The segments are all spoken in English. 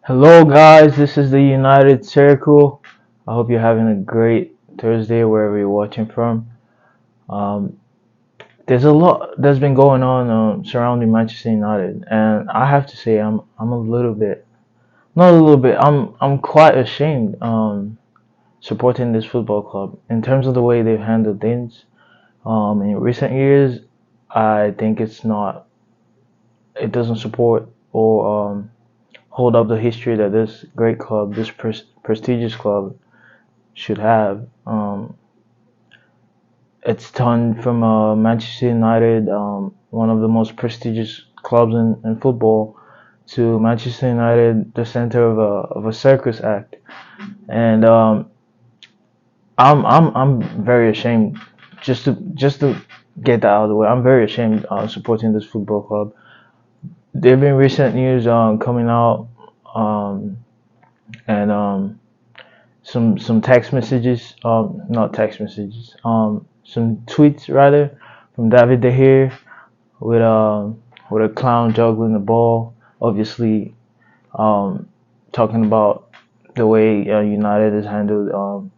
Hello, guys. This is the United Circle. I hope you're having a great Thursday wherever you're watching from. Um, there's a lot that's been going on surrounding Manchester United, and I have to say I'm a little bit, not a little bit. I'm quite ashamed supporting this football club in terms of the way they've handled things. In recent years, I think it doesn't support or hold up the history that this great club, this prestigious club should have. It's turned from Manchester United, one of the most prestigious clubs in football, to Manchester United, the center of a circus act. And I'm very ashamed just to get that out of the way. I'm very ashamed supporting this football club. There have been recent news coming out, um, and some text messages, not text messages, some tweets rather from David De Gea with with a clown juggling the ball, obviously um, talking about the way United has handled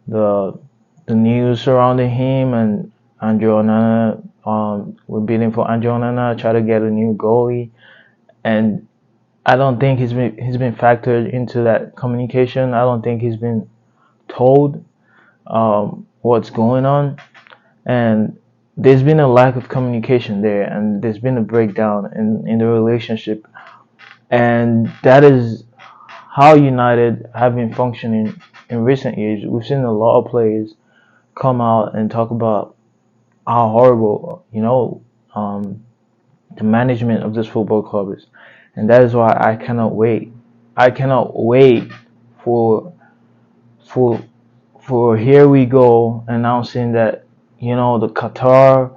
the the news surrounding him and Andre Onana. We're bidding for Andre Onana, try to get a new goalie, and I don't think he's been factored into that communication. I don't think he's been told what's going on, and there's been a lack of communication there, and there's been a breakdown in the relationship, and that is how United have been functioning in recent years. We've seen a lot of players come out and talk about how horrible, the management of this football club is, and that is why I cannot wait. I cannot wait for for for here we go announcing that the Qatar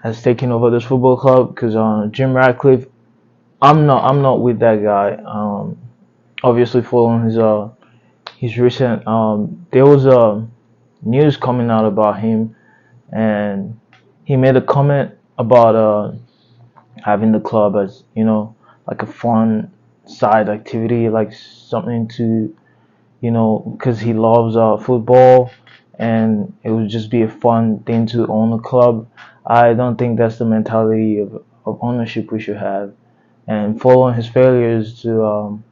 has taken over this football club because Jim Ratcliffe. I'm not with that guy. Obviously following his recent there was news coming out about him, and he made a comment about having the club as like a fun side activity, like something to because he loves football, and it would just be a fun thing to own a club. I don't think that's the mentality of ownership we should have. And following his failures to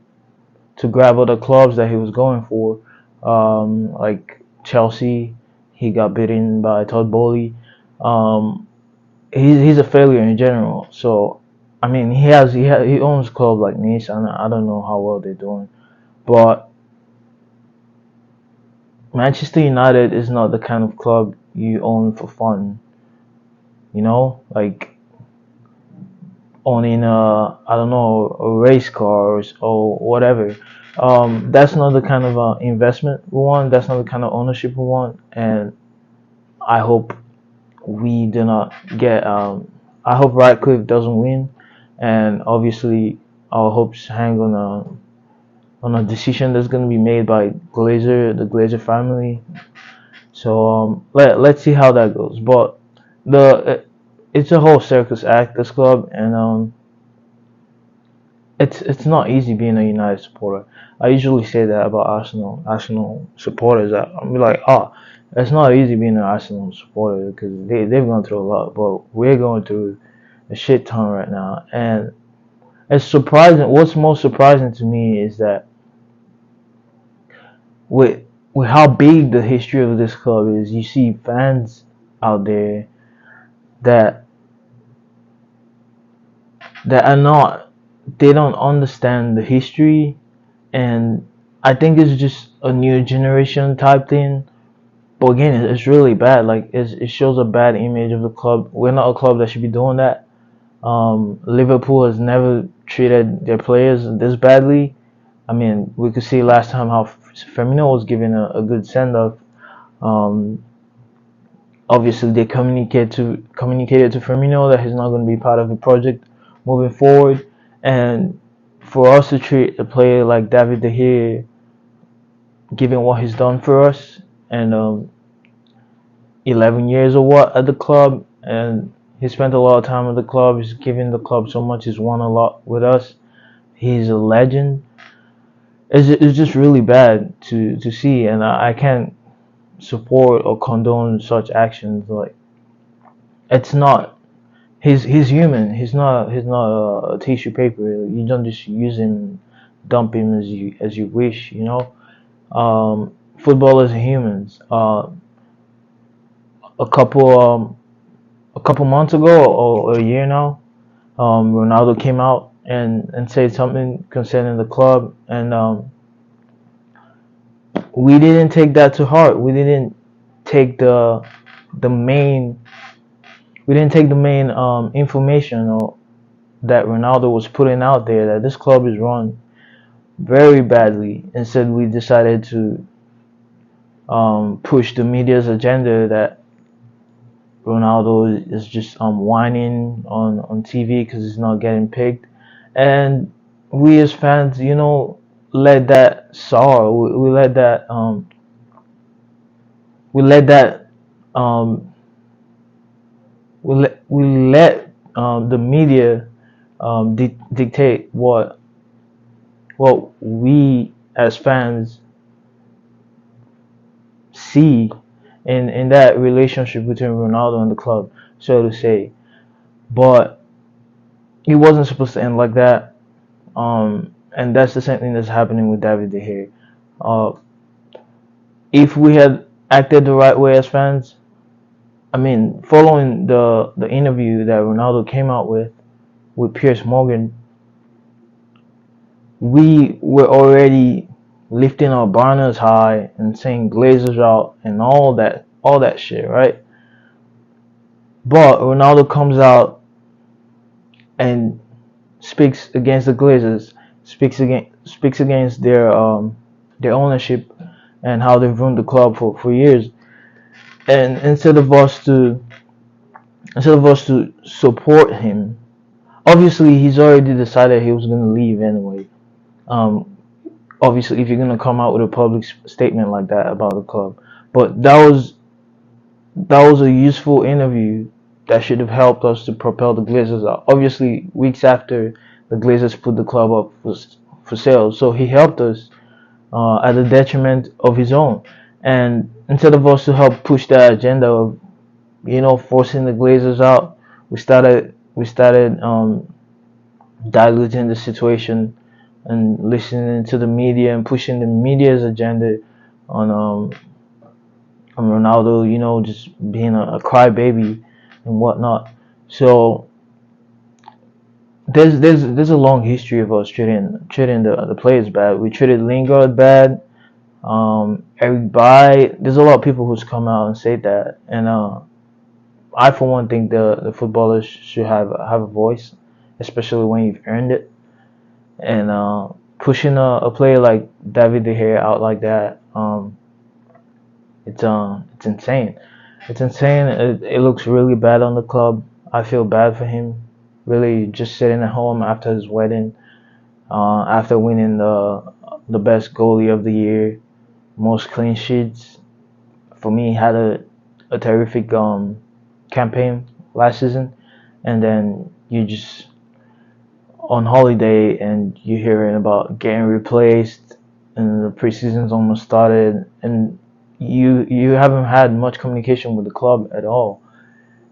grab other clubs that he was going for, like Chelsea, he got beaten by Todd Bowley. Um, he's a failure in general. So I mean, he owns clubs like Nice, and I don't know how well they're doing, but Manchester United is not the kind of club you own for fun. Like owning I don't know, a race cars or whatever. That's not the kind of investment we want. That's not the kind of ownership we want. And I hope we do not get. I hope Ratcliffe doesn't win, and obviously our hopes hang on a decision that's going to be made by the Glazer family. So let's see how that goes. But the it's a whole circus act, this club, and it's not easy being a United supporter. I usually say that about Arsenal supporters. I'm like, oh, it's not easy being an Arsenal supporter because they've gone through a lot, but we're going through a shit ton right now, and it's surprising. What's most surprising to me is that with with how big the history of this club is, you see fans out there that are not, they don't understand the history, and I think it's just a new generation type thing. But again, it's really bad. Like it shows a bad image of the club. We're not a club that should be doing that. Liverpool has never treated their players this badly. I mean, we could see last time how Firmino was given a good send off. Um, Obviously, they communicated to Firmino that he's not going to be part of the project moving forward, and for us to treat a player like David De Gea, given what he's done for us, and 11 years or what at the club, and he spent a lot of time at the club. He's given the club so much. He's won a lot with us. he's a legend. It's just really bad to see, and I can't support or condone such actions. Like, it's not. He's human. He's not a tissue paper. You don't just use him, dump him as you wish. Footballers are humans. A couple a couple months ago or a year now, Ronaldo came out and said something concerning the club, and we didn't take that to heart. We didn't take the main information or that Ronaldo was putting out there, that this club is run very badly. Instead, we decided to push the media's agenda that Ronaldo is just whining on TV because he's not getting picked, and we as fans, let that sour. We let that we let that um, we let the media dictate what we as fans see in that relationship between Ronaldo and the club, so to say. But it wasn't supposed to end like that. And that's the same thing that's happening with David De Gea. Uh, if we had acted the right way as fans, I mean, following the interview that Ronaldo came out with Piers Morgan, we were already lifting our banners high and saying Glazers out and all that shit, right? But Ronaldo comes out and speaks against the Glazers, speaks against their ownership and how they've ruined the club for years. And instead of us to support him, obviously he's already decided he was gonna leave anyway. Um, Obviously, if you're gonna come out with a public statement like that about the club, but that was a useful interview that should have helped us to propel the Glazers out. Obviously, weeks after the Glazers put the club up for sale, so he helped us at the detriment of his own. And instead of us to help push that agenda of forcing the Glazers out, we started diluting the situation and listening to the media and pushing the media's agenda on Ronaldo, just being a crybaby and whatnot. So there's a long history of us treating the players bad. We treated Lingard bad. Eric Bailly. There's a lot of people who's come out and said that, and I for one think the footballers should have a voice, especially when you've earned it. And pushing a player like David De Gea out like that, it's insane. It's insane. It looks really bad on the club. I feel bad for him. Really, just sitting at home after his wedding, after winning the best goalie of the year, most clean sheets. For me, he had a terrific campaign last season, and then you just on holiday and you're hearing about getting replaced, and the preseason's almost started, and you haven't had much communication with the club at all,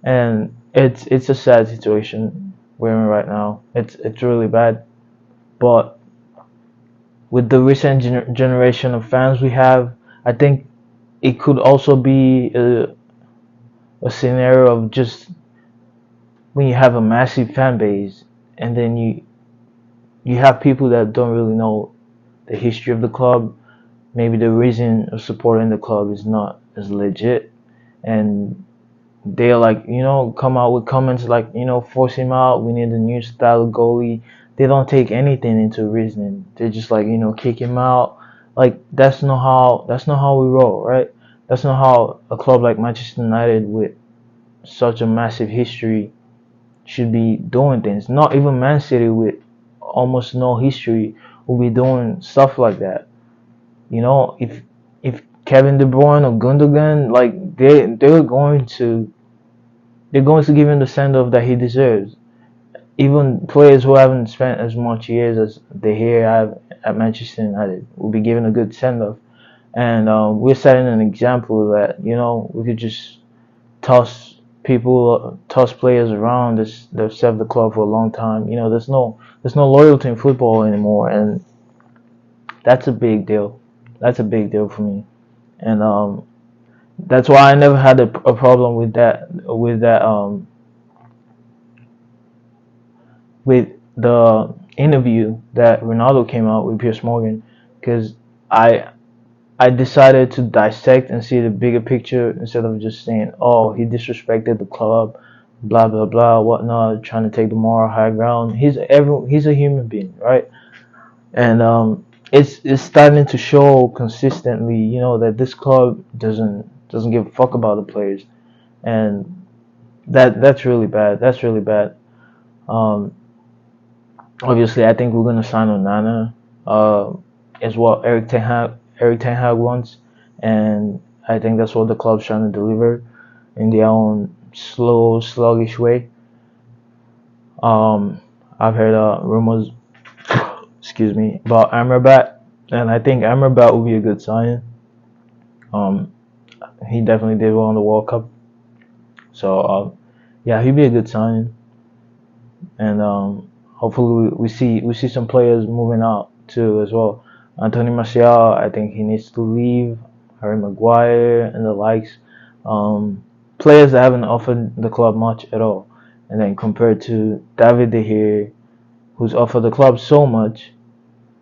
and it's a sad situation we're in right now. It's really bad, but with the recent generation of fans we have, I think it could also be a scenario of just when you have a massive fan base and then you have people that don't really know the history of the club. Maybe the reason of supporting the club is not as legit, and they're like, come out with comments like, force him out. We need a new style of goalie. They don't take anything into reasoning. They're just like, kick him out. Like that's not how we roll, right? That's not how a club like Manchester United with such a massive history should be doing things. Not even Man City with almost no history will be doing stuff like that. If Kevin De Bruyne or Gundogan, like they're going to give him the send off that he deserves. even players who haven't spent as much years as they here have at Manchester United will be given a good send off. And we're setting an example that we could just toss players around that served the club for a long time. There's no loyalty in football anymore, and that's a big deal. That's a big deal for me, and that's why I never had a problem with the interview that Ronaldo came out with Piers Morgan, because I I decided to dissect and see the bigger picture instead of just saying, "Oh, he disrespected the club, blah blah blah, whatnot," trying to take the moral high ground. He's a human being, right? And it's starting to show consistently, that this club doesn't give a fuck about the players, and that's really bad. That's really bad. Um, Obviously, I think we're gonna sign Onana, uh, as what Eric Ten Hag wants, and I think that's what the club's trying to deliver in their own slow, sluggish way. Um, I've heard rumors, excuse me, about Amrabat, and I think Amrabat will be a good sign. Um, he definitely did well in the World Cup, so yeah, he'd be a good sign, and hopefully we see some players moving out too as well. Anthony Martial, I think he needs to leave. Harry Maguire and the likes, players that haven't offered the club much at all, and then compared to David De Gea, who's offered the club so much,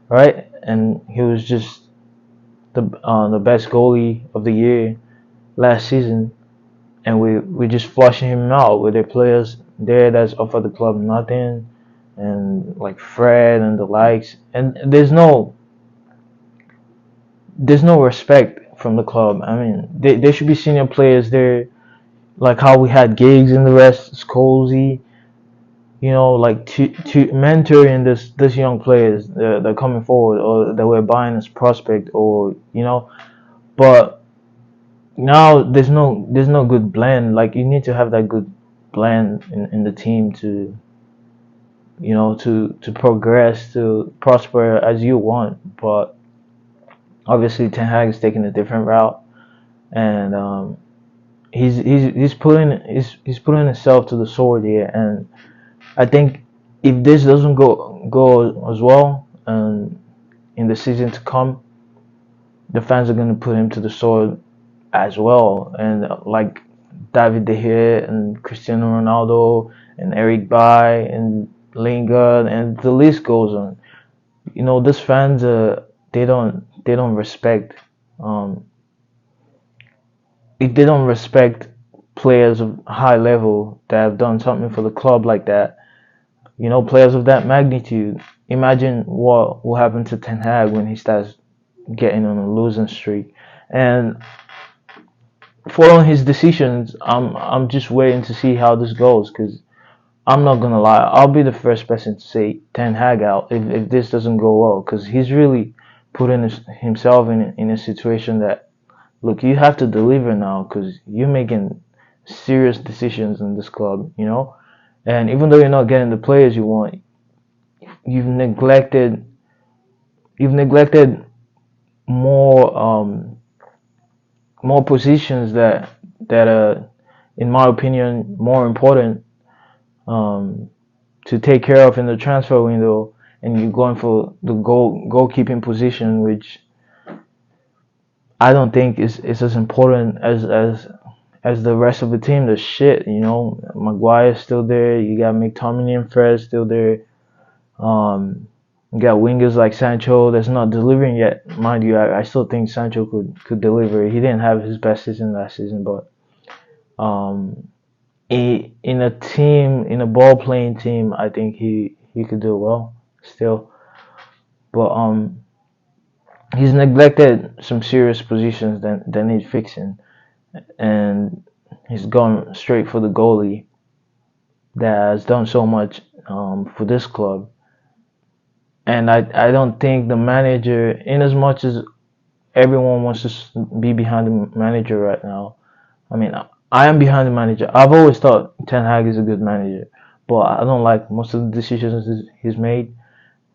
right? And he was just the best goalie of the year last season, and we just flushing him out with the players there that's offered the club nothing, and like Fred and the likes, and there's no respect from the club. I mean, there should be senior players there, like how we had Giggs and the rest, Scholesy, like to mentoring this young players that are coming forward or that we're buying as prospect, or but now there's no good blend. Like, you need to have that good blend in the team to progress, to prosper as you want. But obviously Ten Hag is taking a different route, and he's putting himself to the sword here. And I think if this doesn't go as well, and in the season to come, the fans are gonna put him to the sword as well. And like David De Gea and Cristiano Ronaldo and Eric Bay and Lingard, and the list goes on. These fans, they don't respect, um if they don't respect players of high level that have done something for the club like that, players of that magnitude. Imagine what will happen to Ten Hag when he starts getting on a losing streak. And following his decisions, I'm just waiting to see how this goes, because I'm not gonna lie, I'll be the first person to say Ten Hag out if this doesn't go well, because he's really putting himself in a situation that, look, you have to deliver now, because you're making serious decisions in this club, and even though you're not getting the players you want, you've neglected you've neglected more more positions that are, in my opinion, more important, um, to take care of in the transfer window, and you're going for the goalkeeping position, which I don't think is as important as the rest of the team. The shit, Maguire's still there. You got McTominay and Fred still there. You got wingers like Sancho that's not delivering yet. Mind you, I still think Sancho could deliver. He didn't have his best season last season, but um, in a ball playing team, I think he could do well still. But he's neglected some serious positions that need fixing, and he's gone straight for the goalie that has done so much for this club. And I don't think the manager, in as much as everyone wants to be behind the manager right now. I mean, I am behind the manager. I've always thought Ten Hag is a good manager, but I don't like most of the decisions he's made.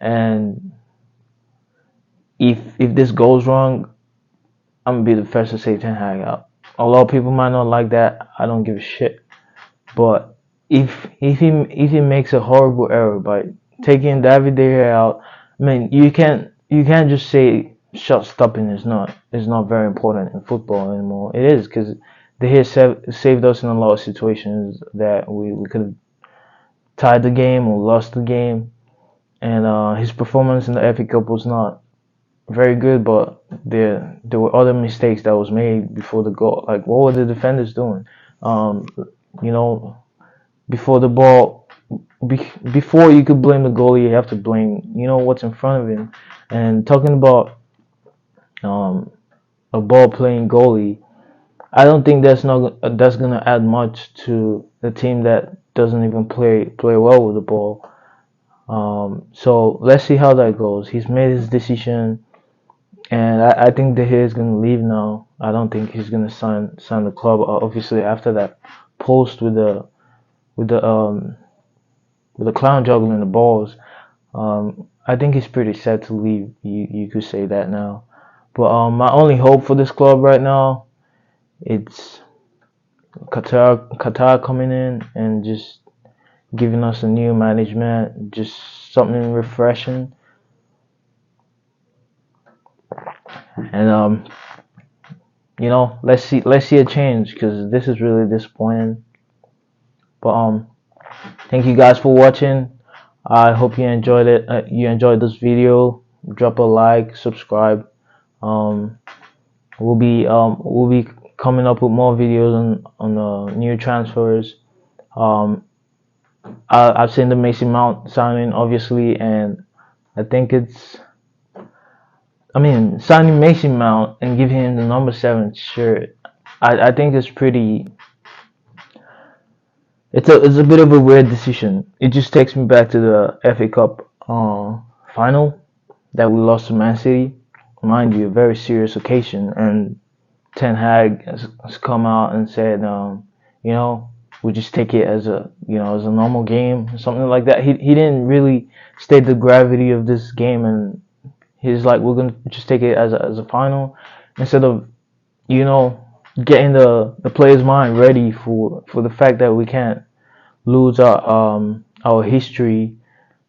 And if this goes wrong, I'm gonna be the first to say Ten Hag out. Although people might not like that, I don't give a shit. But if he makes a horrible error by taking David De Gea out, I mean you can't just say shot stopping is not very important in football anymore. It is, because De Gea saved us in a lot of situations that we could have tied the game or lost the game. And his performance in the FA Cup was not very good, but there were other mistakes that was made before the goal. Like, what were the defenders doing? Um, you know, before the ball, before you could blame the goalie, you have to blame what's in front of him. And talking about um, a ball playing goalie, I don't think that's gonna add much to the team that doesn't even play well with the ball. So let's see how that goes. He's made his decision. And I think De Gea is gonna leave now. I don't think he's gonna sign the club. Obviously, after that post with the um with the clown juggling the balls, I think he's pretty set to leave. You could say that now. But my only hope for this club right now, it's Qatar coming in and just giving us a new management, just something refreshing. And let's see a change, because this is really disappointing. But thank you guys for watching. I hope you enjoyed it. You enjoyed this video. Drop a like, subscribe. Um, we'll be coming up with more videos on new transfers. Um, I've seen the Mason Mount signing, obviously, and I think signing Mason Mount and giving him the number 7 shirt, I think it's pretty. It's a bit of a weird decision. It just takes me back to the FA Cup final that we lost to Man City. Mind you, a very serious occasion, and Ten Hag has come out and said, we just take it as a normal game, something like that. He didn't really state the gravity of this game, and he's like, we're gonna just take it as a final, instead of getting the players' mind ready for the fact that we can't lose our history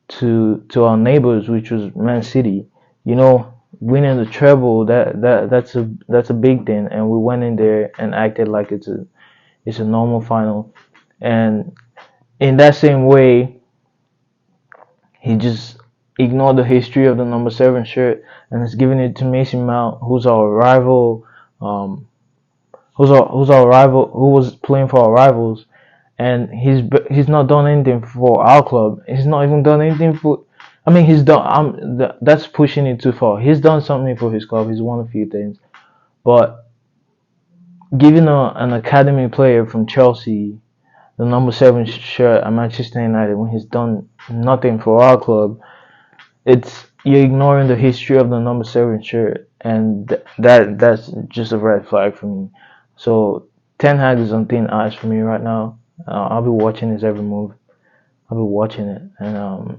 to our neighbors, which was Man City. Winning the treble, that's a big thing, and we went in there and acted like it's a normal final. And in that same way, he just ignored the history of the number 7 shirt and is giving it to Mason Mount, who's our rival, who's our rival, who was playing for our rivals, and he's not done anything for our club. He's not even done anything for. I mean, he's done. That's pushing it too far. He's done something for his club. He's won a few things, but giving an academy player from Chelsea the number 7 shirt at Manchester United when he's done nothing for our club, you're ignoring the history of the number 7 shirt, and that's just a red flag for me. So Ten Hag is on thin ice for me right now. I'll be watching his every move. I'll be watching it, and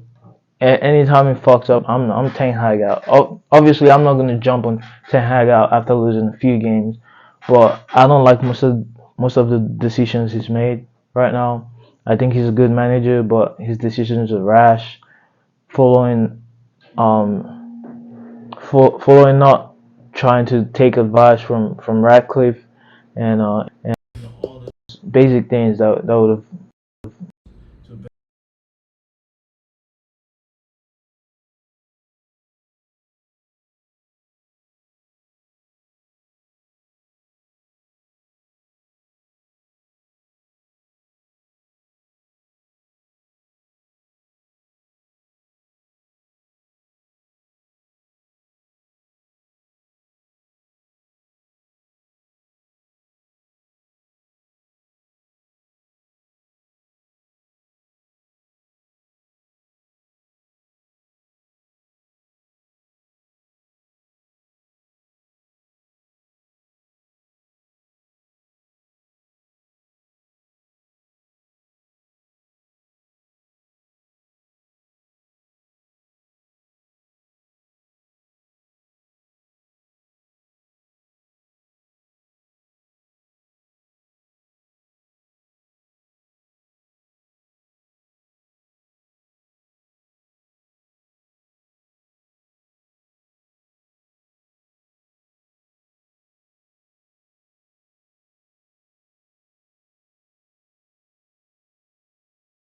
anytime he fucks up, I'm Ten Hag out. Obviously, I'm not gonna jump on Ten Hag out after losing a few games, but I don't like most of the decisions he's made right now. I think he's a good manager, but his decisions are rash, following not trying to take advice from Radcliffe, and all the basic things that would have